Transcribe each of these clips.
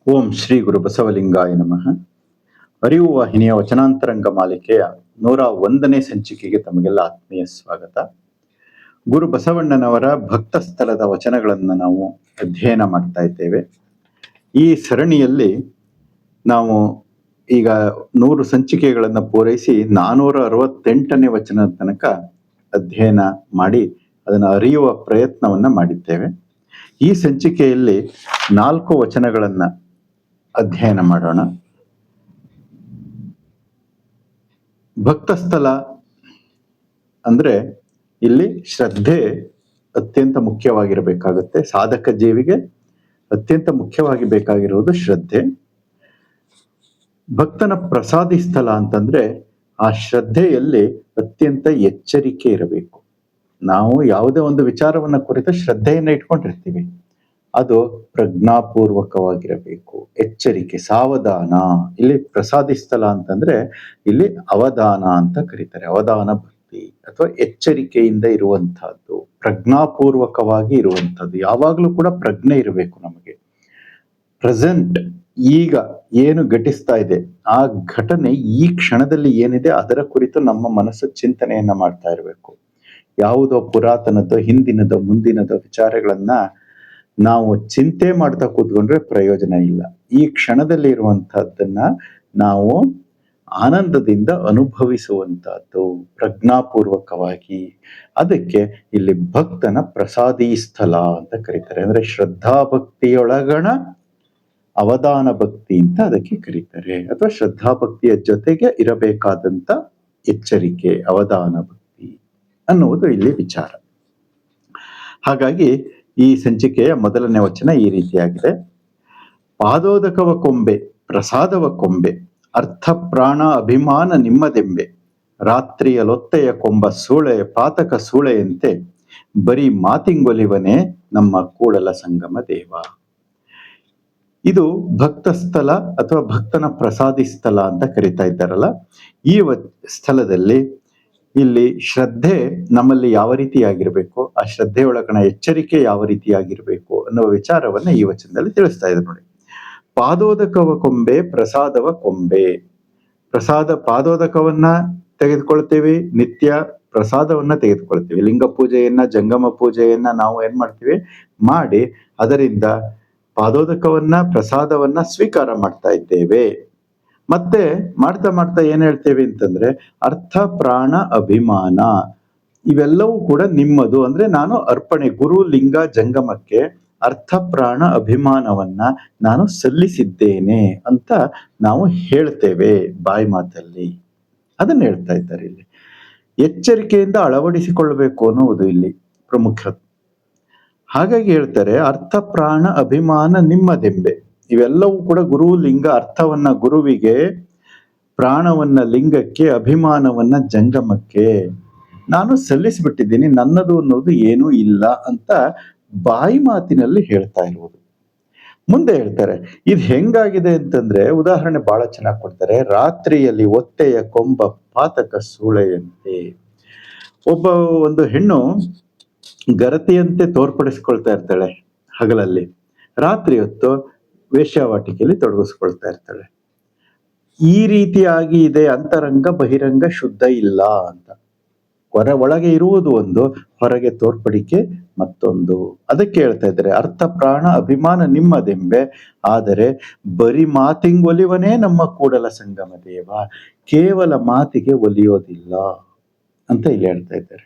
ಓಂ ಶ್ರೀ ಗುರು ಬಸವಲಿಂಗಾಯ ನಮಃ. ಅರಿವು ವಾಹಿನಿಯ ವಚನಾಂತರಂಗ ಮಾಲಿಕೆಯ 101ನೇ ಸಂಚಿಕೆಗೆ ತಮಗೆಲ್ಲ ಆತ್ಮೀಯ ಸ್ವಾಗತ. ಗುರು ಬಸವಣ್ಣನವರ ಭಕ್ತ ಸ್ಥಳದ ವಚನಗಳನ್ನು ನಾವು ಅಧ್ಯಯನ ಮಾಡ್ತಾ ಇದ್ದೇವೆ. ಈ ಸರಣಿಯಲ್ಲಿ ನಾವು ಈಗ 100 ಸಂಚಿಕೆಗಳನ್ನು ಪೂರೈಸಿ 468ನೇ ವಚನದ ತನಕ ಅಧ್ಯಯನ ಮಾಡಿ ಅದನ್ನು ಅರಿಯುವ ಪ್ರಯತ್ನವನ್ನ ಮಾಡಿದ್ದೇವೆ. ಈ ಸಂಚಿಕೆಯಲ್ಲಿ 4 ವಚನಗಳನ್ನ ಅಧ್ಯಯನ ಮಾಡೋಣ. ಭಕ್ತಸ್ಥಳ ಅಂದ್ರೆ ಇಲ್ಲಿ ಶ್ರದ್ಧೆ ಅತ್ಯಂತ ಮುಖ್ಯವಾಗಿರಬೇಕಾಗುತ್ತೆ. ಸಾಧಕ ಜೀವಿಗೆ ಅತ್ಯಂತ ಮುಖ್ಯವಾಗಿ ಬೇಕಾಗಿರುವುದು ಶ್ರದ್ಧೆ. ಭಕ್ತನ ಪ್ರಸಾದಿ ಸ್ಥಳ ಅಂತಂದ್ರೆ ಆ ಶ್ರದ್ಧೆಯಲ್ಲಿ ಅತ್ಯಂತ ಎಚ್ಚರಿಕೆ ಇರಬೇಕು. ನಾವು ಯಾವುದೇ ಒಂದು ವಿಚಾರವನ್ನ ಕುರಿತು ಶ್ರದ್ಧೆಯನ್ನ ಇಟ್ಕೊಂಡಿರ್ತೀವಿ, ಅದು ಪ್ರಜ್ಞಾಪೂರ್ವಕವಾಗಿರಬೇಕು. ಎಚ್ಚರಿಕೆ, ಸಾವಧಾನ. ಇಲ್ಲಿ ಪ್ರಸಾದಿ ಸ್ಥಳ ಅಂತಂದ್ರೆ ಇಲ್ಲಿ ಅವಧಾನ ಅಂತ ಕರೀತಾರೆ. ಅವಧಾನ ಭಕ್ತಿ ಅಥವಾ ಎಚ್ಚರಿಕೆಯಿಂದ ಇರುವಂತಹದ್ದು, ಪ್ರಜ್ಞಾಪೂರ್ವಕವಾಗಿ ಇರುವಂತಹದ್ದು. ಯಾವಾಗ್ಲೂ ಕೂಡ ಪ್ರಜ್ಞೆ ಇರಬೇಕು ನಮಗೆ. ಪ್ರೆಸೆಂಟ್, ಈಗ ಏನು ಘಟಿಸ್ತಾ ಇದೆ, ಆ ಘಟನೆ ಈ ಕ್ಷಣದಲ್ಲಿ ಏನಿದೆ ಅದರ ಕುರಿತು ನಮ್ಮ ಮನಸ್ಸು ಚಿಂತನೆಯನ್ನ ಮಾಡ್ತಾ ಇರಬೇಕು. ಯಾವುದೋ ಪುರಾತನದ, ಹಿಂದಿನದ, ಮುಂದಿನದ ವಿಚಾರಗಳನ್ನ ನಾವು ಚಿಂತೆ ಮಾಡ್ತಾ ಕೂತ್ಕೊಂಡ್ರೆ ಪ್ರಯೋಜನ ಇಲ್ಲ. ಈ ಕ್ಷಣದಲ್ಲಿ ಇರುವಂತಹದ್ದನ್ನ ನಾವು ಆನಂದದಿಂದ ಅನುಭವಿಸುವಂತಹದ್ದು ಪ್ರಜ್ಞಾಪೂರ್ವಕವಾಗಿ. ಅದಕ್ಕೆ ಇಲ್ಲಿ ಭಕ್ತನ ಪ್ರಸಾದಿ ಸ್ಥಳ ಅಂತ ಕರೀತಾರೆ. ಅಂದ್ರೆ ಶ್ರದ್ಧಾ ಭಕ್ತಿಯೊಳಗಣ ಅವಧಾನ ಭಕ್ತಿ ಅಂತ ಅದಕ್ಕೆ ಕರೀತಾರೆ. ಅಥವಾ ಶ್ರದ್ಧಾ ಭಕ್ತಿಯ ಜೊತೆಗೆ ಇರಬೇಕಾದಂತ ಎಚ್ಚರಿಕೆ, ಅವಧಾನ ಭಕ್ತಿ ಅನ್ನುವುದು ಇಲ್ಲಿ ವಿಚಾರ. ಹಾಗಾಗಿ ಈ ಸಂಚಿಕೆಯ ಮೊದಲನೇ ವಚನ ಈ ರೀತಿಯಾಗಿದೆ. ಪಾದೋದಕವ ಕೊಂಬೆ, ಪ್ರಸಾದವ ಕೊಂಬೆ, ಅರ್ಥ ಪ್ರಾಣ ಅಭಿಮಾನ ನಿಮ್ಮದೆಂಬೆ, ರಾತ್ರಿಯ ಲೊತ್ತೆಯ ಕೊಂಬ ಸೂಳೆ ಪಾತಕ ಸೂಳೆಯಂತೆ, ಬರೀ ಮಾತಿಂಗೊಲಿವನೇ ನಮ್ಮ ಕೂಡಲ ಸಂಗಮ ದೇವ. ಇದು ಭಕ್ತ ಸ್ಥಳ ಅಥವಾ ಭಕ್ತನ ಪ್ರಸಾದಿ ಸ್ಥಳ ಅಂತ ಕರೀತಾ ಇದ್ದಾರಲ್ಲ. ಈ ಸ್ಥಳದಲ್ಲಿ ಇಲ್ಲಿ ಶ್ರದ್ಧೆ ನಮ್ಮಲ್ಲಿ ಯಾವ ರೀತಿಯಾಗಿರ್ಬೇಕು, ಆ ಶ್ರದ್ಧೆ ಒಳಗಣ ಎಚ್ಚರಿಕೆ ಯಾವ ರೀತಿಯಾಗಿರ್ಬೇಕು ಅನ್ನುವ ವಿಚಾರವನ್ನ ಈ ವಚನದಲ್ಲಿ ತಿಳಿಸ್ತಾ ಇದೆ ನೋಡಿ. ಪಾದೋದಕವ ಕೊಂಬೆ, ಪ್ರಸಾದವ ಕೊಂಬೆ. ಪಾದೋದಕವನ್ನ ತೆಗೆದುಕೊಳ್ತೀವಿ, ನಿತ್ಯ ಪ್ರಸಾದವನ್ನ ತೆಗೆದುಕೊಳ್ತೀವಿ. ಲಿಂಗ ಪೂಜೆಯನ್ನ, ಜಂಗಮ ಪೂಜೆಯನ್ನ ನಾವು ಏನ್ ಮಾಡ್ತೀವಿ ಮಾಡಿ ಅದರಿಂದ ಪಾದೋದಕವನ್ನ, ಪ್ರಸಾದವನ್ನ ಸ್ವೀಕಾರ ಮಾಡ್ತಾ ಇದ್ದೇವೆ. ಮತ್ತೆ ಮಾಡ್ತಾ ಮಾಡ್ತಾ ಏನ್ ಹೇಳ್ತೇವೆ ಅಂತಂದ್ರೆ ಅರ್ಥ ಪ್ರಾಣ ಅಭಿಮಾನ ಇವೆಲ್ಲವೂ ಕೂಡ ನಿಮ್ಮದು. ಅಂದ್ರೆ ನಾನು ಅರ್ಪಣೆ, ಗುರು ಲಿಂಗ ಜಂಗಮಕ್ಕೆ ಅರ್ಥ ಪ್ರಾಣ ಅಭಿಮಾನವನ್ನ ನಾನು ಸಲ್ಲಿಸಿದ್ದೇನೆ ಅಂತ ನಾವು ಹೇಳ್ತೇವೆ ಬಾಯಿ ಮಾತಲ್ಲಿ. ಅದನ್ನ ಹೇಳ್ತಾ ಇದ್ದಾರೆ ಇಲ್ಲಿ. ಎಚ್ಚರಿಕೆಯಿಂದ ಅಳವಡಿಸಿಕೊಳ್ಳಬೇಕು ಅನ್ನುವುದು ಇಲ್ಲಿ ಪ್ರಮುಖ. ಹಾಗಾಗಿ ಹೇಳ್ತಾರೆ ಅರ್ಥ ಪ್ರಾಣ ಅಭಿಮಾನ ನಿಮ್ಮದೆಂಬೆ. ಇವೆಲ್ಲವೂ ಕೂಡ ಗುರು ಲಿಂಗ, ಅರ್ಥವನ್ನ ಗುರುವಿಗೆ, ಪ್ರಾಣವನ್ನ ಲಿಂಗಕ್ಕೆ, ಅಭಿಮಾನವನ್ನ ಜಂಗಮಕ್ಕೆ ನಾನು ಸಲ್ಲಿಸಿಬಿಟ್ಟಿದ್ದೀನಿ. ನನ್ನದು ಅನ್ನೋದು ಏನೂ ಇಲ್ಲ ಅಂತ ಬಾಯಿ ಮಾತಿನಲ್ಲಿ ಹೇಳ್ತಾ ಇರುವುದು. ಮುಂದೆ ಹೇಳ್ತಾರೆ ಇದು ಹೆಂಗಾಗಿದೆ ಅಂತಂದ್ರೆ ಉದಾಹರಣೆ ಬಹಳ ಚೆನ್ನಾಗಿ ಕೊಡ್ತಾರೆ. ರಾತ್ರಿಯಲ್ಲಿ ಒತ್ತೆಯ ಕೊಂಬ ಪಾತಕ ಸೂಳೆಯಂತೆ. ಒಂದು ಹೆಣ್ಣು ಗರತಿಯಂತೆ ತೋರ್ಪಡಿಸ್ಕೊಳ್ತಾ ಇರ್ತಾಳೆ ಹಗಲಲ್ಲಿ, ರಾತ್ರಿ ಹೊತ್ತು ವೇಶ್ಯಾವಾಟಿಕೆಯಲ್ಲಿ ತೊಡಗಿಸ್ಕೊಳ್ತಾ ಇರ್ತಾಳೆ. ಈ ರೀತಿಯಾಗಿ ಇದೆ ಅಂತರಂಗ, ಬಹಿರಂಗ ಶುದ್ಧ ಇಲ್ಲ ಅಂತ. ಒಳಗೆ ಇರುವುದು ಒಂದು, ಹೊರಗೆ ತೋರ್ಪಡಿಕೆ ಮತ್ತೊಂದು. ಅದಕ್ಕೆ ಹೇಳ್ತಾ ಇದ್ದಾರೆ ಅರ್ಥ ಪ್ರಾಣ ಅಭಿಮಾನ ನಿಮ್ಮದೆಂಬೆ, ಆದರೆ ಬರೀ ಮಾತಿಂಗೊಲಿವನೇ ನಮ್ಮ ಕೂಡಲ ಸಂಗಮ ದೇವ. ಕೇವಲ ಮಾತಿಗೆ ಒಲಿಯೋದಿಲ್ಲ ಅಂತ ಇಲ್ಲಿ ಹೇಳ್ತಾ ಇದ್ದಾರೆ.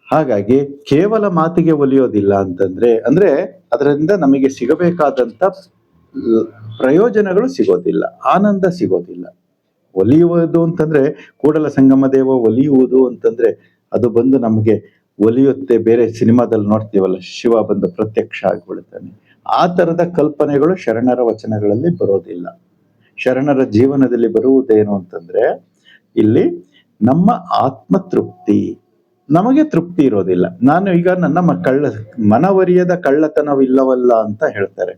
ಹಾಗಾಗಿ ಕೇವಲ ಮಾತಿಗೆ ಒಲಿಯೋದಿಲ್ಲ ಅಂತಂದ್ರೆ ಅಂದ್ರೆ ಅದರಿಂದ ನಮಗೆ ಸಿಗಬೇಕಾದಂತ ಪ್ರಯೋಜನಗಳು ಸಿಗೋದಿಲ್ಲ, ಆನಂದ ಸಿಗೋದಿಲ್ಲ. ಒಲಿಯುವುದು ಅಂತಂದ್ರೆ ಕೂಡಲ ಸಂಗಮ ದೇವ ಒಲಿಯುವುದು ಅಂತಂದ್ರೆ ಅದು ಬಂದು ನಮಗೆ ಒಲಿಯುತ್ತೆ. ಬೇರೆ ಸಿನಿಮಾದಲ್ಲಿ ನೋಡ್ತೀವಲ್ಲ, ಶಿವ ಬಂದು ಪ್ರತ್ಯಕ್ಷ ಆಗಿಬಿಡ್ತಾನೆ. ಆ ತರದ ಕಲ್ಪನೆಗಳು ಶರಣರ ವಚನಗಳಲ್ಲಿ ಬರೋದಿಲ್ಲ. ಶರಣರ ಜೀವನದಲ್ಲಿ ಬರುವುದೇನು ಅಂತಂದ್ರೆ ಇಲ್ಲಿ ನಮ್ಮ ಆತ್ಮ ತೃಪ್ತಿ, ನಮಗೆ ತೃಪ್ತಿ ಇರೋದಿಲ್ಲ. ನಾನು ಈಗ ನನ್ನ ಮನವರಿಯದ ಕಳ್ಳತನವಿಲ್ಲವಲ್ಲ ಅಂತ ಹೇಳ್ತಾರೆ.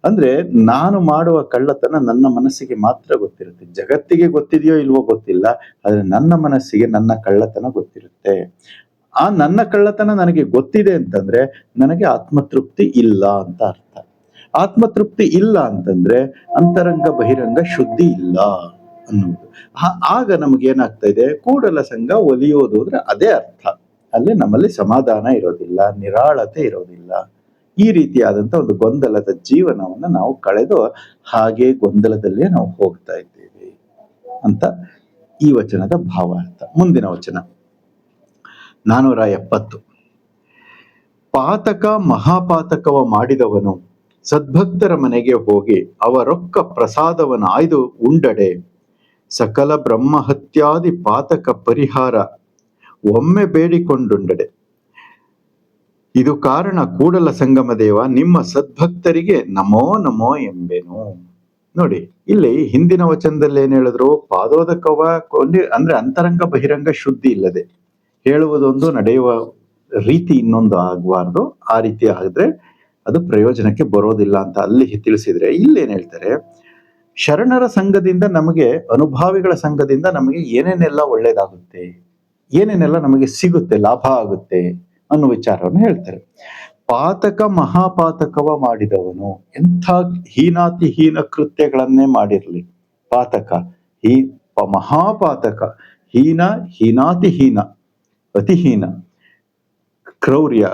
ಅಂದ್ರೆ ನಾನು ಮಾಡುವ ಕಳ್ಳತನ ನನ್ನ ಮನಸ್ಸಿಗೆ ಮಾತ್ರ ಗೊತ್ತಿರುತ್ತೆ. ಜಗತ್ತಿಗೆ ಗೊತ್ತಿದೆಯೋ ಇಲ್ವೋ ಗೊತ್ತಿಲ್ಲ, ಆದ್ರೆ ನನ್ನ ಮನಸ್ಸಿಗೆ ನನ್ನ ಕಳ್ಳತನ ಗೊತ್ತಿರುತ್ತೆ. ಆ ನನ್ನ ಕಳ್ಳತನ ನನಗೆ ಗೊತ್ತಿದೆ ಅಂತಂದ್ರೆ ನನಗೆ ಆತ್ಮತೃಪ್ತಿ ಇಲ್ಲ ಅಂತ ಅರ್ಥ. ಆತ್ಮತೃಪ್ತಿ ಇಲ್ಲ ಅಂತಂದ್ರೆ ಅಂತರಂಗ ಬಹಿರಂಗ ಶುದ್ಧಿ ಇಲ್ಲ ಅನ್ನುವುದು. ಆಗ ನಮ್ಗೆ ಏನಾಗ್ತಾ ಇದೆ, ಕೂಡಲ ಸಂಘ ಒಲಿಯೋದು ಅಂದ್ರೆ ಅದೇ ಅರ್ಥ. ಅಲ್ಲಿ ನಮ್ಮಲ್ಲಿ ಸಮಾಧಾನ ಇರೋದಿಲ್ಲ, ನಿರಾಳತೆ ಇರೋದಿಲ್ಲ. ಈ ರೀತಿಯಾದಂತ ಒಂದು ಗೊಂದಲದ ಜೀವನವನ್ನ ನಾವು ಕಳೆದು ಹಾಗೆ ಗೊಂದಲದಲ್ಲೇ ನಾವು ಹೋಗ್ತಾ ಇದ್ದೇವೆ ಅಂತ ಈ ವಚನದ ಭಾವಾರ್ಥ. ಮುಂದಿನ ವಚನ 470. ಪಾತಕ ಮಹಾಪಾತಕವ ಮಾಡಿದವನು ಸದ್ಭಕ್ತರ ಮನೆಗೆ ಹೋಗಿ ಅವರೊಕ್ಕ ಪ್ರಸಾದವನ ಆಯ್ದು ಉಂಡಡೆ ಸಕಲ ಬ್ರಹ್ಮಹತ್ಯಾದಿ ಪಾತಕ ಪರಿಹಾರ ಒಮ್ಮೆ ಬೇಡಿಕೊಂಡುಂಡಡೆ. ಇದು ಕಾರಣ ಕೂಡಲ ಸಂಗಮ ದೇವ ನಿಮ್ಮ ಸದ್ಭಕ್ತರಿಗೆ ನಮೋ ನಮೋ ಎಂಬೆನು. ನೋಡಿ, ಇಲ್ಲಿ ಹಿಂದಿನ ವಚನದಲ್ಲಿ ಏನ್ ಹೇಳಿದ್ರು, ಪಾದೋದಕವ ಅಂದ್ರೆ ಅಂತರಂಗ ಬಹಿರಂಗ ಶುದ್ಧಿ ಇಲ್ಲದೆ ಹೇಳುವುದೊಂದು ನಡೆಯುವ ರೀತಿ ಇನ್ನೊಂದು ಆಗಬಾರ್ದು. ಆ ರೀತಿ ಆಗಿದ್ರೆ ಅದು ಪ್ರಯೋಜನಕ್ಕೆ ಬರೋದಿಲ್ಲ ಅಂತ ಅಲ್ಲಿ ತಿಳಿಸಿದ್ರೆ, ಇಲ್ಲೇನ್ ಹೇಳ್ತಾರೆ, ಶರಣರ ಸಂಘದಿಂದ ನಮಗೆ, ಅನುಭಾವಿಗಳ ಸಂಘದಿಂದ ನಮಗೆ ಏನೇನೆಲ್ಲ ಒಳ್ಳೇದಾಗುತ್ತೆ, ಏನೇನೆಲ್ಲ ನಮಗೆ ಸಿಗುತ್ತೆ, ಲಾಭ ಆಗುತ್ತೆ ಅನ್ನೋ ವಿಚಾರವನ್ನು ಹೇಳ್ತಾರೆ. ಪಾತಕ ಮಹಾಪಾತಕವ ಮಾಡಿದವನು, ಎಂಥ ಹೀನಾತಿ ಹೀನ ಕೃತ್ಯಗಳನ್ನೇ ಮಾಡಿರ್ಲಿ, ಪಾತಕ ಮಹಾಪಾತಕ, ಹೀನ ಹೀನಾತಿ ಹೀನ ಅತಿಹೀನ ಕ್ರೌರ್ಯ,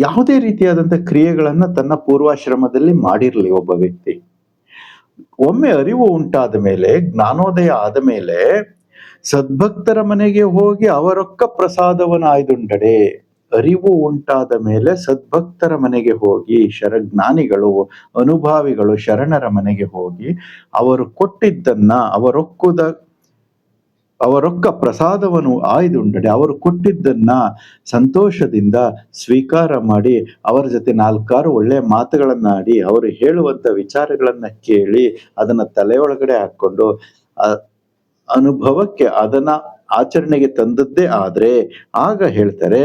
ಯಾವುದೇ ರೀತಿಯಾದಂತ ಕ್ರಿಯೆಗಳನ್ನ ತನ್ನ ಪೂರ್ವಾಶ್ರಮದಲ್ಲಿ ಮಾಡಿರ್ಲಿ ಒಬ್ಬ ವ್ಯಕ್ತಿ, ಒಮ್ಮೆ ಅರಿವು ಉಂಟಾದ ಮೇಲೆ, ಜ್ಞಾನೋದಯ ಆದ ಮೇಲೆ ಸದ್ಭಕ್ತರ ಮನೆಗೆ ಹೋಗಿ ಅವರೊಕ್ಕ ಪ್ರಸಾದವನ್ನು ಆಯ್ದುಂಡಡೆ. ಅರಿವು ಉಂಟಾದ ಮೇಲೆ ಸದ್ಭಕ್ತರ ಮನೆಗೆ ಹೋಗಿ, ಜ್ಞಾನಿಗಳು ಅನುಭಾವಿಗಳು ಶರಣರ ಮನೆಗೆ ಹೋಗಿ ಅವರು ಕೊಟ್ಟಿದ್ದನ್ನ, ಅವರೊಕ್ಕ ಪ್ರಸಾದವನ್ನು ಆಯ್ದುಂಡಡೆ, ಅವರು ಕೊಟ್ಟಿದ್ದನ್ನ ಸಂತೋಷದಿಂದ ಸ್ವೀಕಾರ ಮಾಡಿ, ಅವರ ಜೊತೆ ನಾಲ್ಕಾರು ಒಳ್ಳೆಯ ಮಾತುಗಳನ್ನಾಡಿ, ಅವರು ಹೇಳುವಂತ ವಿಚಾರಗಳನ್ನ ಕೇಳಿ ಅದನ್ನ ತಲೆಯೊಳಗಡೆ ಹಾಕೊಂಡು ಅನುಭವಕ್ಕೆ ಅದನ್ನ ಆಚರಣೆಗೆ ತಂದದ್ದೇ ಆದ್ರೆ ಆಗ ಹೇಳ್ತಾರೆ,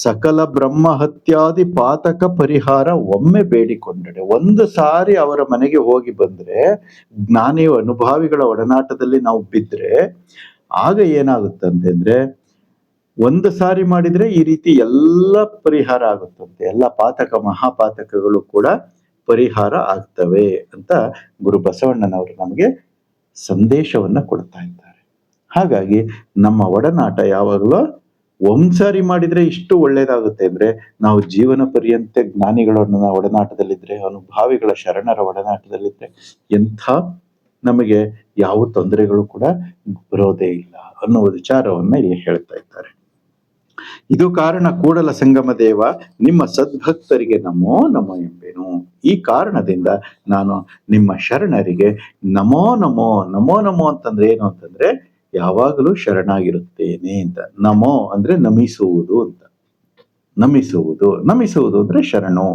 ಸಕಲ ಬ್ರಹ್ಮ ಹತ್ಯಾದಿ ಪಾತಕ ಪರಿಹಾರ ಒಮ್ಮೆ ಬೇಡಿಕೊಂಡಡೆ. ಒಂದು ಸಾರಿ ಅವರ ಮನೆಗೆ ಹೋಗಿ ಬಂದ್ರೆ, ಜ್ಞಾನಿ ಅನುಭಾವಿಗಳ ಒಡನಾಟದಲ್ಲಿ ನಾವು ಬಿದ್ರೆ ಆಗ ಏನಾಗುತ್ತಂತಂದ್ರೆ, ಒಂದು ಸಾರಿ ಮಾಡಿದ್ರೆ ಈ ರೀತಿ ಎಲ್ಲ ಪರಿಹಾರ ಆಗುತ್ತಂತೆ, ಎಲ್ಲ ಪಾತಕ ಮಹಾಪಾತಕಗಳು ಕೂಡ ಪರಿಹಾರ ಆಗ್ತವೆ ಅಂತ ಗುರು ಬಸವಣ್ಣನವರು ನಮಗೆ ಸಂದೇಶವನ್ನ ಕೊಡ್ತಾ ಇದ್ದಾರೆ. ಹಾಗಾಗಿ ನಮ್ಮ ಒಡನಾಟ ಯಾವಾಗಲೂ ಒಂದ್ಸಾರಿ ಮಾಡಿದ್ರೆ ಇಷ್ಟು ಒಳ್ಳೇದಾಗುತ್ತೆ ಅಂದ್ರೆ, ನಾವು ಜೀವನ ಪರ್ಯಂತ ಜ್ಞಾನಿಗಳ ಒಡನಾಟದಲ್ಲಿದ್ರೆ, ಅನುಭಾವಿಗಳ ಶರಣರ ಒಡನಾಟದಲ್ಲಿದ್ರೆ ಎಂಥ ನಮಗೆ ಯಾವ ತೊಂದರೆಗಳು ಕೂಡ ಬರೋದೇ ಇಲ್ಲ ಅನ್ನುವ ವಿಚಾರವನ್ನ ಇಲ್ಲಿ ಹೇಳ್ತಾ ಇದ್ದಾರೆ. ಇದು ಕಾರಣ ಕೂಡಲ ಸಂಗಮ ದೇವ ನಿಮ್ಮ ಸದ್ಭಕ್ತರಿಗೆ ನಮೋ ನಮೋ ಎಂಬೆನು. ಈ ಕಾರಣದಿಂದ ನಾನು ನಿಮ್ಮ ಶರಣರಿಗೆ ನಮೋ ನಮೋ, ನಮೋ ನಮೋ ಅಂತಂದ್ರೆ ಏನು ಅಂತಂದ್ರೆ ಯಾವಾಗಲೂ ಶರಣಾಗಿರುತ್ತೇನೆ ಅಂತ. ನಮೋ ಅಂದ್ರೆ ನಮಿಸುವುದು ಅಂತ, ನಮಿಸುವುದು ಅಂದ್ರೆ ಶರಣು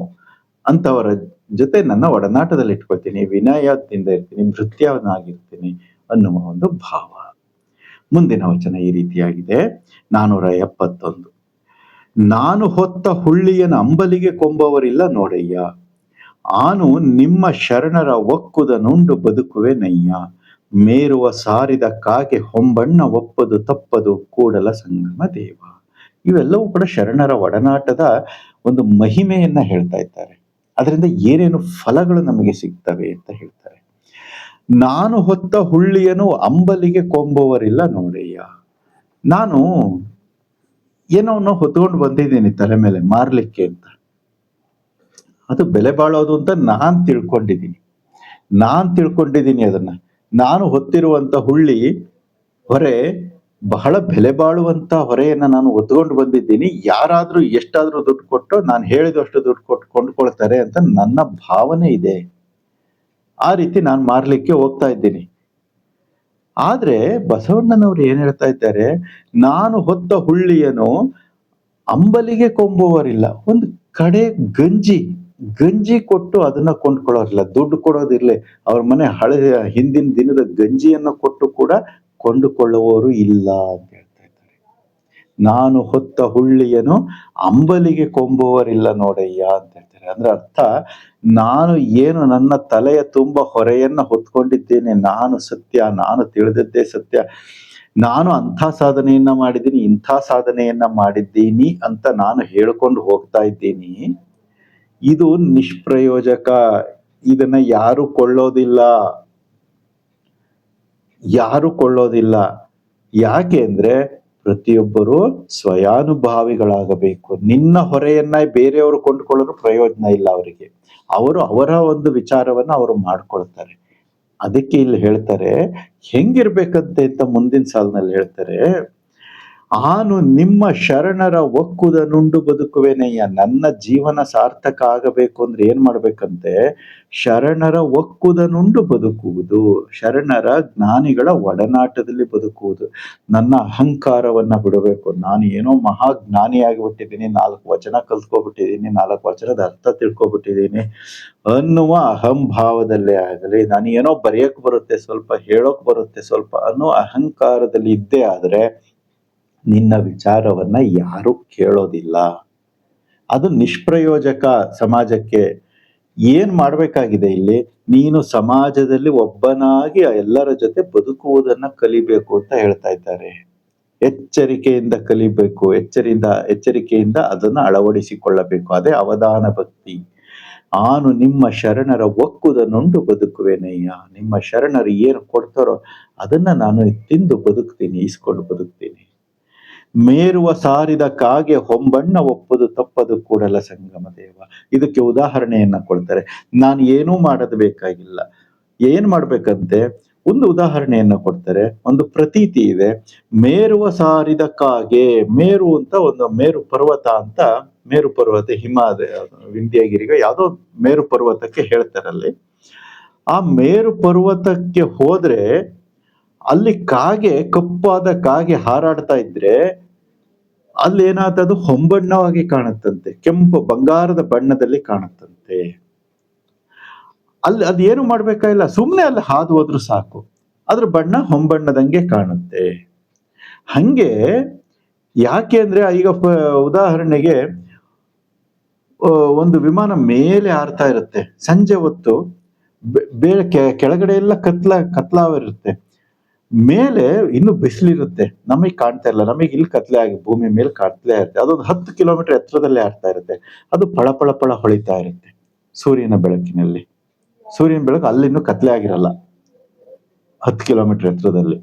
ಅಂತವರ ಜೊತೆ ನನ್ನ ಒಡನಾಟದಲ್ಲಿ ಇಟ್ಕೊಳ್ತೀನಿ, ವಿನಯದಿಂದ ಇರ್ತೀನಿ, ಭೃತ್ಯವನಾಗಿರ್ತೀನಿ ಅನ್ನುವ ಒಂದು ಭಾವ. ಮುಂದಿನ ವಚನ ಈ ರೀತಿಯಾಗಿದೆ 471. ನಾನು ಹೊತ್ತ ಹುಳ್ಳಿಯನ ಅಂಬಲಿಗೆ ಕೊಂಬವರಿಲ್ಲ ನೋಡಯ್ಯ, ಆನು ನಿಮ್ಮ ಶರಣರ ಒಕ್ಕುದ ನುಂಡು ಬದುಕುವೆ ನಯ್ಯ, ಮೇರುವ ಸಾರಿದ ಕಾಗೆ ಹೊಂಬಣ್ಣ ಒಪ್ಪದು ತಪ್ಪದು ಕೂಡಲ ಸಂಗಮ ದೇವ. ಇವೆಲ್ಲವೂ ಕೂಡ ಶರಣರ ಒಡನಾಟದ ಒಂದು ಮಹಿಮೆಯನ್ನ ಹೇಳ್ತಾ ಇದ್ದಾರೆ. ಅದರಿಂದ ಏನೇನು ಫಲಗಳು ನಮಗೆ ಸಿಗ್ತವೆ ಅಂತ ಹೇಳ್ತಾರೆ. ನಾನು ಹೊತ್ತ ಹುಳ್ಳಿಯನು ಅಂಬಲಿಗೆ ಕೊಂಬುವರಿಲ್ಲ ನೋಡಯ್ಯ. ನಾನು ಏನೋ ಹೊತ್ಕೊಂಡು ಬಂದಿದ್ದೀನಿ ತಲೆ ಮೇಲೆ ಮಾರ್ಲಿಕ್ಕೆ ಅಂತ, ಅದು ಬೆಲೆ ಬಾಳೋದು ಅಂತ ನಾನ್ ತಿಳ್ಕೊಂಡಿದ್ದೀನಿ ಅದನ್ನ. ನಾನು ಹೊತ್ತಿರುವಂತ ಹುಳ್ಳಿ ಹೊರೆ ಬಹಳ ಬೆಲೆ ಬಾಳುವಂತ ಹೊರೆಯನ್ನ ನಾನು ಹೊತ್ಕೊಂಡು ಬಂದಿದ್ದೀನಿ. ಯಾರಾದ್ರೂ ಎಷ್ಟಾದ್ರೂ ದುಡ್ಡು ಕೊಟ್ಟು ನಾನು ಹೇಳಿದಷ್ಟು ದುಡ್ಡು ಕೊಟ್ಟು ಕೊಂಡ್ಕೊಳ್ತಾರೆ ಅಂತ ನನ್ನ ಭಾವನೆ ಇದೆ. ಆ ರೀತಿ ನಾನು ಮಾರ್ಲಿಕ್ಕೆ ಹೋಗ್ತಾ ಇದ್ದೀನಿ. ಆದ್ರೆ ಬಸವಣ್ಣನವರು ಏನ್ ಹೇಳ್ತಾ ಇದ್ದಾರೆ, ನಾನು ಹೊತ್ತ ಹುಳ್ಳಿಯನು ಅಂಬಲಿಗೆ ಕೊಂಬುವರಿಲ್ಲ. ಒಂದು ಕಡೆ ಗಂಜಿ ಕೊಟ್ಟು ಅದನ್ನ ಕೊಂಡ್ಕೊಳ್ಳೋರಿಲ್ಲ, ದುಡ್ಡು ಕೊಡೋದಿರ್ಲಿ, ಅವ್ರ ಮನೆ ಹಿಂದಿನ ದಿನದ ಗಂಜಿಯನ್ನ ಕೊಟ್ಟು ಕೂಡ ಕೊಂಡುಕೊಳ್ಳುವವರು ಇಲ್ಲ ಅಂತ ಹೇಳ್ತಾ ಇದ್ದಾರೆ. ನಾನು ಹೊತ್ತ ಹುಳ್ಳಿಯನು ಅಂಬಲಿಗೆ ಕೊಂಬುವರಿಲ್ಲ ನೋಡಯ್ಯ ಅಂತ ಹೇಳ್ತಾರೆ. ಅಂದ್ರೆ ಅರ್ಥ, ನಾನು ಏನು ನನ್ನ ತಲೆಯ ತುಂಬ ಹೊರೆಯನ್ನ ಹೊತ್ಕೊಂಡಿದ್ದೇನೆ, ನಾನು ಸತ್ಯ, ನಾನು ತಿಳಿದದ್ದೇ ಸತ್ಯ, ನಾನು ಅಂಥ ಸಾಧನೆಯನ್ನ ಮಾಡಿದ್ದೀನಿ, ಇಂಥ ಸಾಧನೆಯನ್ನ ಮಾಡಿದ್ದೀನಿ ಅಂತ ನಾನು ಹೇಳ್ಕೊಂಡು ಹೋಗ್ತಾ ಇದ್ದೀನಿ, ಇದು ನಿಷ್ಪ್ರಯೋಜಕ, ಇದನ್ನ ಯಾರು ಕೊಳ್ಳೋದಿಲ್ಲ, ಯಾರು ಕೊಳ್ಳೋದಿಲ್ಲ. ಯಾಕೆ ಅಂದ್ರೆ ಪ್ರತಿಯೊಬ್ಬರು ಸ್ವಯಾನುಭಾವಿಗಳಾಗಬೇಕು. ನಿನ್ನ ಹೊರೆಯನ್ನ ಬೇರೆಯವರು ಕೊಂಡುಕೊಳ್ಳಲು ಪ್ರಯೋಜನ ಇಲ್ಲ ಅವರಿಗೆ. ಅವರು ಅವರ ಒಂದು ವಿಚಾರವನ್ನ ಅವರು ಮಾಡ್ಕೊಳ್ತಾರೆ. ಅದಕ್ಕೆ ಇಲ್ಲಿ ಹೇಳ್ತಾರೆ ಹೆಂಗಿರ್ಬೇಕಂತೆ ಅಂತ ಮುಂದಿನ ಸಾಲಿನಲ್ಲಿ ಹೇಳ್ತಾರೆ, ಆನು ನಿಮ್ಮ ಶರಣರ ಒಕ್ಕುದನುಂಡು ಬದುಕುವೆನಯ್ಯ. ನನ್ನ ಜೀವನ ಸಾರ್ಥಕ ಆಗಬೇಕು ಅಂದ್ರೆ ಏನ್ ಮಾಡ್ಬೇಕಂತೆ, ಶರಣರ ಒಕ್ಕುದನುಂಡು ಬದುಕುವುದು, ಶರಣರ ಜ್ಞಾನಿಗಳ ಒಡನಾಟದಲ್ಲಿ ಬದುಕುವುದು. ನನ್ನ ಅಹಂಕಾರವನ್ನ ಬಿಡಬೇಕು. ನಾನು ಏನೋ ಮಹಾ ಜ್ಞಾನಿಯಾಗಿಬಿಟ್ಟಿದ್ದೀನಿ, 4 ವಚನ ಕಲ್ತ್ಕೊಬಿಟ್ಟಿದ್ದೀನಿ, 4 ವಚನದ ಅರ್ಥ ತಿಳ್ಕೊಬಿಟ್ಟಿದ್ದೀನಿ ಅನ್ನುವ ಅಹಂಭಾವದಲ್ಲೇ ಆಗಲಿ, ನಾನು ಏನೋ ಬರೆಯಕ್ ಬರುತ್ತೆ ಸ್ವಲ್ಪ, ಹೇಳೋಕ್ ಬರುತ್ತೆ ಸ್ವಲ್ಪ ಅನ್ನೋ ಅಹಂಕಾರದಲ್ಲಿ ಇದ್ದೇ ಆದ್ರೆ ನಿನ್ನ ವಿಚಾರವನ್ನ ಯಾರು ಕೇಳೋದಿಲ್ಲ. ಅದು ನಿಷ್ಪ್ರಯೋಜಕ ಸಮಾಜಕ್ಕೆ. ಏನ್ ಮಾಡ್ಬೇಕಾಗಿದೆ ಇಲ್ಲಿ, ನೀನು ಸಮಾಜದಲ್ಲಿ ಒಬ್ಬನಾಗಿ ಎಲ್ಲರ ಜೊತೆ ಬದುಕುವುದನ್ನ ಕಲಿಬೇಕು ಅಂತ ಹೇಳ್ತಾ ಇದ್ದಾರೆ. ಎಚ್ಚರಿಕೆಯಿಂದ ಕಲಿಬೇಕು, ಎಚ್ಚರಿಕೆಯಿಂದ ಅದನ್ನ ಅಳವಡಿಸಿಕೊಳ್ಳಬೇಕು. ಅದೇ ಅವಧಾನ ಭಕ್ತಿ. ಆನು ನಿಮ್ಮ ಶರಣರ ಒಕ್ಕುದನುಂಡು ಬದುಕುವೆನಯ್ಯ. ನಿಮ್ಮ ಶರಣರು ಏನು ಕೊಡ್ತಾರೋ ಅದನ್ನ ನಾನು ತಿಂದು ಬದುಕ್ತೀನಿ, ಈಸ್ಕೊಂಡು ಬದುಕ್ತೀನಿ. ಮೇರುವ ಸಾರಿದ ಕಾಗೆ ಹೊಂಬಣ್ಣ ಒಪ್ಪುದು ತಪ್ಪದು ಕೂಡಲ ಸಂಗಮ ದೇವ. ಇದಕ್ಕೆ ಉದಾಹರಣೆಯನ್ನ ಕೊಡ್ತಾರೆ. ನಾನು ಏನೂ ಮಾಡೋದು ಬೇಕಾಗಿಲ್ಲ. ಏನ್ ಮಾಡ್ಬೇಕಂತೆ, ಒಂದು ಉದಾಹರಣೆಯನ್ನ ಕೊಡ್ತಾರೆ. ಒಂದು ಪ್ರತೀತಿ ಇದೆ. ಮೇರುವ ಸಾರಿದ ಕಾಗೆ, ಮೇರು ಅಂತ ಒಂದು ಮೇರು ಪರ್ವತ ಅಂತ, ಮೇರು ಪರ್ವತ ವಿಂಧ್ಯಗಿರಿಗೆ ಯಾವ್ದೋ ಮೇರು ಪರ್ವತಕ್ಕೆ ಹೇಳ್ತಾರಲ್ಲಿ. ಆ ಮೇರು ಪರ್ವತಕ್ಕೆ ಹೋದ್ರೆ ಅಲ್ಲಿ ಕಾಗೆ, ಕಪ್ಪಾದ ಕಾಗೆ ಹಾರಾಡ್ತಾ ಇದ್ರೆ ಅಲ್ಲಿ ಏನಾದದು ಹೊಂಬಣ್ಣವಾಗಿ ಕಾಣುತ್ತಂತೆ, ಕೆಂಪು ಬಂಗಾರದ ಬಣ್ಣದಲ್ಲಿ ಕಾಣುತ್ತಂತೆ. ಅಲ್ಲಿ ಅದೇನು ಮಾಡ್ಬೇಕಾಗಿಲ್ಲ, ಸುಮ್ನೆ ಅಲ್ಲಿ ಹಾದು ಹೋದ್ರು ಸಾಕು, ಅದ್ರ ಬಣ್ಣ ಹೊಂಬಣ್ಣದಂಗೆ ಕಾಣುತ್ತೆ. ಹಂಗೆ ಯಾಕೆ ಅಂದ್ರೆ ಈಗ ಉದಾಹರಣೆಗೆ ಒಂದು ವಿಮಾನ ಮೇಲೆ ಹಾರ್ತಾ ಇರುತ್ತೆ, ಸಂಜೆ ಹೊತ್ತು ಕೆಳಗಡೆ ಎಲ್ಲ ಕತ್ಲಾವಿರುತ್ತೆ, ಮೇಲೆ ಇನ್ನು ಬಿಸಿಲಿರುತ್ತೆ, ನಮಗ್ ಕಾಣ್ತಾ ಇಲ್ಲ, ನಮಗೆ ಇಲ್ಲಿ ಕತ್ಲೆ ಆಗಿ ಭೂಮಿ ಮೇಲೆ ಕತ್ಲೆ ಇರುತ್ತೆ. ಅದೊಂದು 10 ಕಿಲೋಮೀಟರ್ ಎತ್ತರದಲ್ಲಿ ಆಡ್ತಾ ಇರುತ್ತೆ. ಅದು ಪಳ ಹೊಳಿತಾ ಇರುತ್ತೆ ಸೂರ್ಯನ ಬೆಳಕಿನಲ್ಲಿ. ಸೂರ್ಯನ ಬೆಳಕು ಅಲ್ಲಿನ್ನೂ ಕತ್ಲೆ ಆಗಿರಲ್ಲ. 10 ಕಿಲೋಮೀಟರ್ ಎತ್ತರದಲ್ಲಿ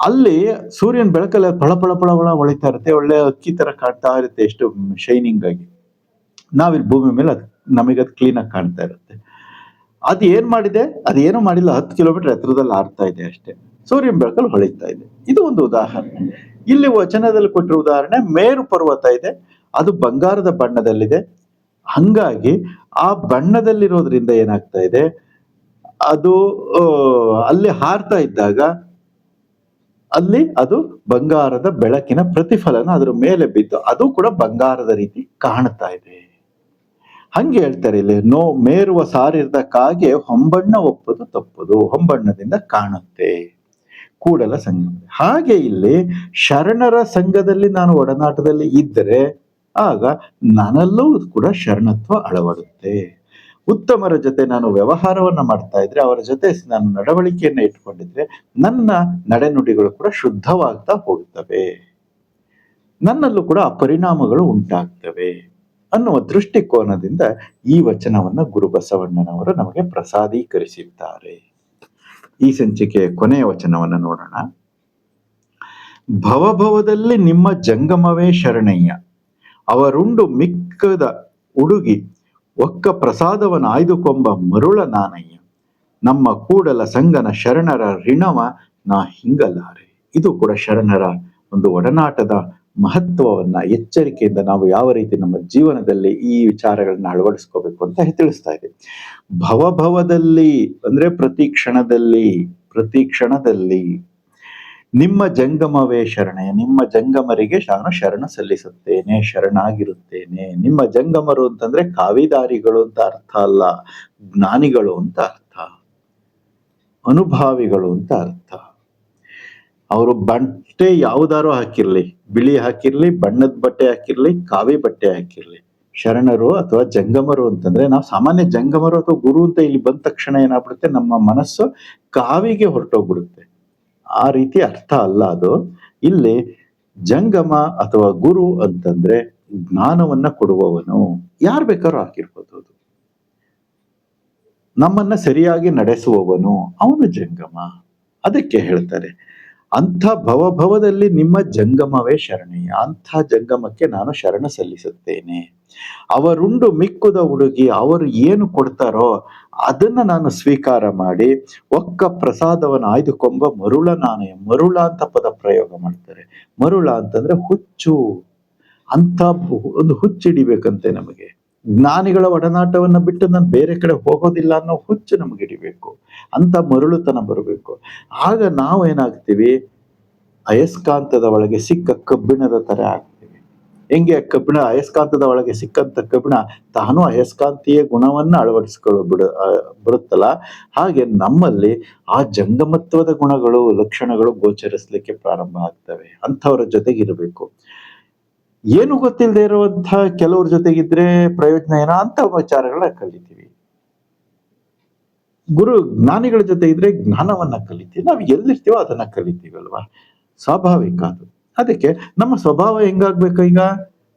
ಅಲ್ಲಿ ಸೂರ್ಯನ ಬೆಳಕಲ್ಲಿ ಪಳ ಹೊಳಿತಾ ಇರುತ್ತೆ. ಒಳ್ಳೆ ಅಕ್ಕಿ ತರ ಕಾಣ್ತಾ ಇರುತ್ತೆ, ಎಷ್ಟು ಶೈನಿಂಗ್ ಆಗಿ. ನಾವಿಲ್ಲಿ ಭೂಮಿ ಮೇಲೆ ನಮಗದು ಕ್ಲೀನ್ ಆಗಿ ಕಾಣ್ತಾ ಇರುತ್ತೆ. ಅದು ಏನ್ ಮಾಡಿದೆ, ಅದೇನೋ ಮಾಡಿಲ್ಲ, 10 ಕಿಲೋಮೀಟರ್ ಎತ್ತರದಲ್ಲಿ ಆಡ್ತಾ ಇದೆ ಅಷ್ಟೇ, ಸೂರ್ಯನ ಬೆಳಕಲ್ಲಿ ಹೊಳಿತಾ ಇದೆ. ಇದು ಒಂದು ಉದಾಹರಣೆ. ಇಲ್ಲಿ ವಚನದಲ್ಲಿ ಕೊಟ್ಟಿರೋ ಉದಾಹರಣೆ, ಮೇರು ಪರ್ವತ ಇದೆ, ಅದು ಬಂಗಾರದ ಬಣ್ಣದಲ್ಲಿದೆ. ಹಂಗಾಗಿ ಆ ಬಣ್ಣದಲ್ಲಿರೋದ್ರಿಂದ ಏನಾಗ್ತಾ ಇದೆ, ಅದು ಅಲ್ಲಿ ಹಾರ್ತಾ ಇದ್ದಾಗ ಅಲ್ಲಿ ಅದು ಬಂಗಾರದ ಬೆಳಕಿನ ಪ್ರತಿಫಲನ ಅದ್ರ ಮೇಲೆ ಬಿದ್ದು ಅದು ಕೂಡ ಬಂಗಾರದ ರೀತಿ ಕಾಣ್ತಾ ಇದೆ. ಹಂಗೆ ಹೇಳ್ತಾರೆ ಇಲ್ಲಿ, ಮೇರುವ ಸಾರಿರದ ಕಾಗೆ ಹೊಂಬಣ್ಣ ಒಪ್ಪದು ತಪ್ಪದು, ಹೊಂಬಣ್ಣದಿಂದ ಕಾಣುತ್ತೆ ಕೂಡಲ ಸಂಗಮ. ಹಾಗೆ ಇಲ್ಲಿ ಶರಣರ ಸಂಘದಲ್ಲಿ ನಾನು ಒಡನಾಟದಲ್ಲಿ ಇದ್ದರೆ ಆಗ ನನ್ನಲ್ಲೂ ಕೂಡ ಶರಣತ್ವ ಅಳವಡುತ್ತೆ. ಉತ್ತಮರ ಜೊತೆ ನಾನು ವ್ಯವಹಾರವನ್ನ ಮಾಡ್ತಾ ಇದ್ರೆ, ಅವರ ಜೊತೆ ನಾನು ನಡವಳಿಕೆಯನ್ನ ಇಟ್ಕೊಂಡಿದ್ರೆ ನನ್ನ ನಡೆನುಡಿಗಳು ಕೂಡ ಶುದ್ಧವಾಗ್ತಾ ಹೋಗ್ತವೆ, ನನ್ನಲ್ಲೂ ಕೂಡ ಆ ಪರಿಣಾಮಗಳು ಉಂಟಾಗ್ತವೆ ಅನ್ನುವ ದೃಷ್ಟಿಕೋನದಿಂದ ಈ ವಚನವನ್ನ ಗುರು ಬಸವಣ್ಣನವರು ನಮಗೆ ಪ್ರಸಾದೀಕರಿಸಿದ್ದಾರೆ. ಈ ಸಂಚಿಕೆಯ ಕೊನೆಯ ವಚನವನ್ನ ನೋಡೋಣ. ಭವಭವದಲ್ಲಿ ನಿಮ್ಮ ಜಂಗಮವೇ ಶರಣಯ್ಯ, ಅವರುಂಡು ಮಿಕ್ಕದ ಉಡುಗಿ ಒಕ್ಕ ಪ್ರಸಾದವನ ಆಯ್ದುಕೊಂಬ ಮರುಳ ನಾನಯ್ಯ, ನಮ್ಮ ಕೂಡಲ ಸಂಗನ ಶರಣರ ಋಣವ ನಾ ಹಿಂಗಲಾರೆ. ಇದು ಕೂಡ ಶರಣರ ಒಂದು ಒಡನಾಟದ ಮಹತ್ವವನ್ನ, ಎಚ್ಚರಿಕೆಯಿಂದ ನಾವು ಯಾವ ರೀತಿ ನಮ್ಮ ಜೀವನದಲ್ಲಿ ಈ ವಿಚಾರಗಳನ್ನ ಅಳವಡಿಸ್ಕೋಬೇಕು ಅಂತ ತಿಳಿಸ್ತಾ ಇದೆ. ಭವಭವದಲ್ಲಿ ಅಂದ್ರೆ ಪ್ರತಿ ಕ್ಷಣದಲ್ಲಿ ನಿಮ್ಮ ಜಂಗಮವೇ ಶರಣಯ್ಯ, ನಿಮ್ಮ ಜಂಗಮರಿಗೆ ನಾನು ಶರಣ ಸಲ್ಲಿಸುತ್ತೇನೆ, ಶರಣಾಗಿರುತ್ತೇನೆ. ನಿಮ್ಮ ಜಂಗಮರು ಅಂತಂದ್ರೆ ಕಾವಿದಾರಿಗಳು ಅಂತ ಅರ್ಥ ಅಲ್ಲ, ಜ್ಞಾನಿಗಳು ಅಂತ ಅರ್ಥ, ಅನುಭಾವಿಗಳು ಅಂತ ಅರ್ಥ. ಅವರು ಬಟ್ಟೆ ಯಾವ್ದಾರು ಹಾಕಿರ್ಲಿ, ಬಿಳಿ ಹಾಕಿರ್ಲಿ, ಬಣ್ಣದ ಬಟ್ಟೆ ಹಾಕಿರ್ಲಿ, ಕಾವಿ ಬಟ್ಟೆ ಹಾಕಿರ್ಲಿ, ಶರಣರು ಅಥವಾ ಜಂಗಮರು ಅಂತಂದ್ರೆ, ನಾವು ಸಾಮಾನ್ಯ ಜಂಗಮರು ಅಥವಾ ಗುರು ಅಂತ ಇಲ್ಲಿ ಬಂದ ತಕ್ಷಣ ಏನಾಗ್ಬಿಡುತ್ತೆ, ನಮ್ಮ ಮನಸ್ಸು ಕಾವಿಗೆ ಹೊರಟೋಗ್ಬಿಡುತ್ತೆ. ಆ ರೀತಿ ಅರ್ಥ ಅಲ್ಲ ಅದು. ಇಲ್ಲಿ ಜಂಗಮ ಅಥವಾ ಗುರು ಅಂತಂದ್ರೆ ಜ್ಞಾನವನ್ನ ಕೊಡುವವನು, ಯಾರು ಬೇಕಾದ್ರೂ ಹಾಕಿರ್ಬೋದು. ಅದು ನಮ್ಮನ್ನ ಸರಿಯಾಗಿ ನಡೆಸುವವನು ಅವನು ಜಂಗಮ. ಅದಕ್ಕೆ ಹೇಳ್ತಾರೆ, ಅಂಥ ಭವಭವದಲ್ಲಿ ನಿಮ್ಮ ಜಂಗಮವೇ ಶರಣಯ್ಯ. ಅಂಥ ಜಂಗಮಕ್ಕೆ ನಾನು ಶರಣ ಸಲ್ಲಿಸುತ್ತೇನೆ. ಅವರುಂಡು ಮಿಕ್ಕುದ ಹುಡುಗಿ, ಅವರು ಏನು ಕೊಡ್ತಾರೋ ಅದನ್ನ ನಾನು ಸ್ವೀಕಾರ ಮಾಡಿ ಒಕ್ಕ ಪ್ರಸಾದವನ್ನು ಆಯ್ದುಕೊಂಬ ಮರುಳ ನಾನೇ. ಮರುಳ ಅಂತ ಪದ ಪ್ರಯೋಗ ಮಾಡ್ತಾರೆ. ಮರುಳ ಅಂತಂದ್ರೆ ಹುಚ್ಚು. ಅಂತ ಒಂದು ಹುಚ್ಚಿಡಿಬೇಕಂತೆ ನಮಗೆ. ಜ್ಞಾನಿಗಳ ಒಡನಾಟವನ್ನ ಬಿಟ್ಟು ನಾನು ಬೇರೆ ಕಡೆ ಹೋಗೋದಿಲ್ಲ ಅನ್ನೋ ಹುಚ್ಚು ನಮಗೆ ಹಿಡಿಬೇಕು. ಅಂತ ಮರುಳುತನ ಬರಬೇಕು. ಆಗ ನಾವು ಏನಾಗ್ತೀವಿ, ಅಯಸ್ಕಾಂತದ ಒಳಗೆ ಸಿಕ್ಕ ಕಬ್ಬಿಣದ ತರ ಆಗ್ತೀವಿ. ಹೆಂಗೆ ಕಬ್ಬಿಣ ಅಯಸ್ಕಾಂತದ ಒಳಗೆ ಸಿಕ್ಕಂತ ಕಬ್ಬಿಣ ತಾನು ಅಯಸ್ಕಾಂತೀಯ ಗುಣವನ್ನ ಬರುತ್ತಲ್ಲ, ಹಾಗೆ ನಮ್ಮಲ್ಲಿ ಆ ಜಂಗಮತ್ವದ ಗುಣಗಳು ಲಕ್ಷಣಗಳು ಗೋಚರಿಸ್ಲಿಕ್ಕೆ ಪ್ರಾರಂಭ ಆಗ್ತವೆ. ಅಂಥವ್ರ ಜೊತೆಗಿರ್ಬೇಕು. ಏನು ಗೊತ್ತಿಲ್ಲದೆ ಇರುವಂತಹ ಕೆಲವ್ರ ಜೊತೆಗಿದ್ರೆ ಪ್ರಯೋಜನ ಏನೋ ಅಂತ ವಿಚಾರಗಳನ್ನ ಕಲಿತೀವಿ. ಜ್ಞಾನಿಗಳ ಜೊತೆ ಇದ್ರೆ ಜ್ಞಾನವನ್ನ ಕಲಿತೀವಿ. ನಾವು ಎಲ್ಲಿರ್ತೀವೋ ಅದನ್ನ ಕಲಿತೀವಿ ಅಲ್ವಾ, ಸ್ವಾಭಾವಿಕ ಅದು. ಅದಕ್ಕೆ ನಮ್ಮ ಸ್ವಭಾವ ಹೆಂಗಾಗ್ಬೇಕು, ಈಗ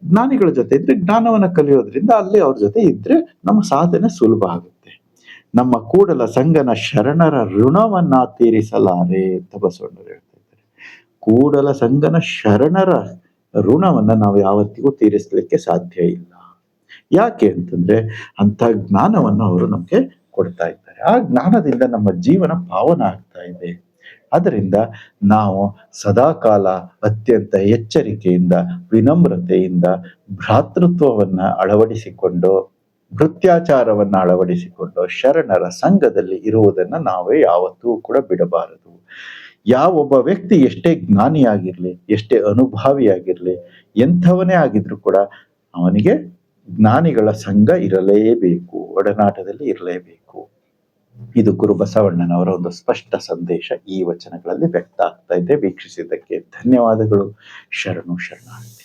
ಜ್ಞಾನಿಗಳ ಜೊತೆ ಇದ್ರೆ ಜ್ಞಾನವನ್ನ ಕಲಿಯೋದ್ರಿಂದ ಅಲ್ಲಿ ಅವ್ರ ಜೊತೆ ಇದ್ರೆ ನಮ್ಮ ಸಾಧನೆ ಸುಲಭ ಆಗುತ್ತೆ. ನಮ್ಮ ಕೂಡಲ ಸಂಗನ ಶರಣರ ಋಣವನ್ನ ತೀರಿಸಲಾರೆ ಅಂತ ಬಸವಣ್ಣರು ಹೇಳ್ತಾ ಇದ್ದಾರೆ. ಕೂಡಲ ಸಂಗನ ಶರಣರ ಋಣವನ್ನ ನಾವು ಯಾವತ್ತಿಗೂ ತೀರಿಸಲಿಕ್ಕೆ ಸಾಧ್ಯ ಇಲ್ಲ. ಯಾಕೆ ಅಂತಂದ್ರೆ ಅಂತ ಜ್ಞಾನವನ್ನು ಅವರು ನಮ್ಗೆ ಕೊಡ್ತಾ ಇದ್ದಾರೆ. ಆ ಜ್ಞಾನದಿಂದ ನಮ್ಮ ಜೀವನ ಪಾವನ ಆಗ್ತಾ ಇದೆ. ಅದರಿಂದ ನಾವು ಸದಾಕಾಲ ಅತ್ಯಂತ ಎಚ್ಚರಿಕೆಯಿಂದ, ವಿನಮ್ರತೆಯಿಂದ, ಭ್ರಾತೃತ್ವವನ್ನ ಅಳವಡಿಸಿಕೊಂಡು, ಭೃತ್ಯಾಚಾರವನ್ನ ಅಳವಡಿಸಿಕೊಂಡು ಶರಣರ ಸಂಘದಲ್ಲಿ ಇರುವುದನ್ನ ನಾವೇ ಯಾವತ್ತೂ ಕೂಡ ಬಿಡಬಾರದು. ಯಾವೊಬ್ಬ ವ್ಯಕ್ತಿ ಎಷ್ಟೇ ಜ್ಞಾನಿಯಾಗಿರ್ಲಿ, ಎಷ್ಟೇ ಅನುಭಾವಿಯಾಗಿರ್ಲಿ, ಎಂಥವನೇ ಆಗಿದ್ರು ಕೂಡ ಅವನಿಗೆ ಜ್ಞಾನಿಗಳ ಸಂಘ ಇರಲೇಬೇಕು, ಒಡನಾಟದಲ್ಲಿ ಇರಲೇಬೇಕು. ಇದು ಗುರು ಬಸವಣ್ಣನವರ ಒಂದು ಸ್ಪಷ್ಟ ಸಂದೇಶ ಈ ವಚನಗಳಲ್ಲಿ ವ್ಯಕ್ತ ಆಗ್ತಾ ಇದೆ. ವೀಕ್ಷಿಸಿದ್ದಕ್ಕೆ ಧನ್ಯವಾದಗಳು. ಶರಣು ಶರಣಾರ್ಥಿ.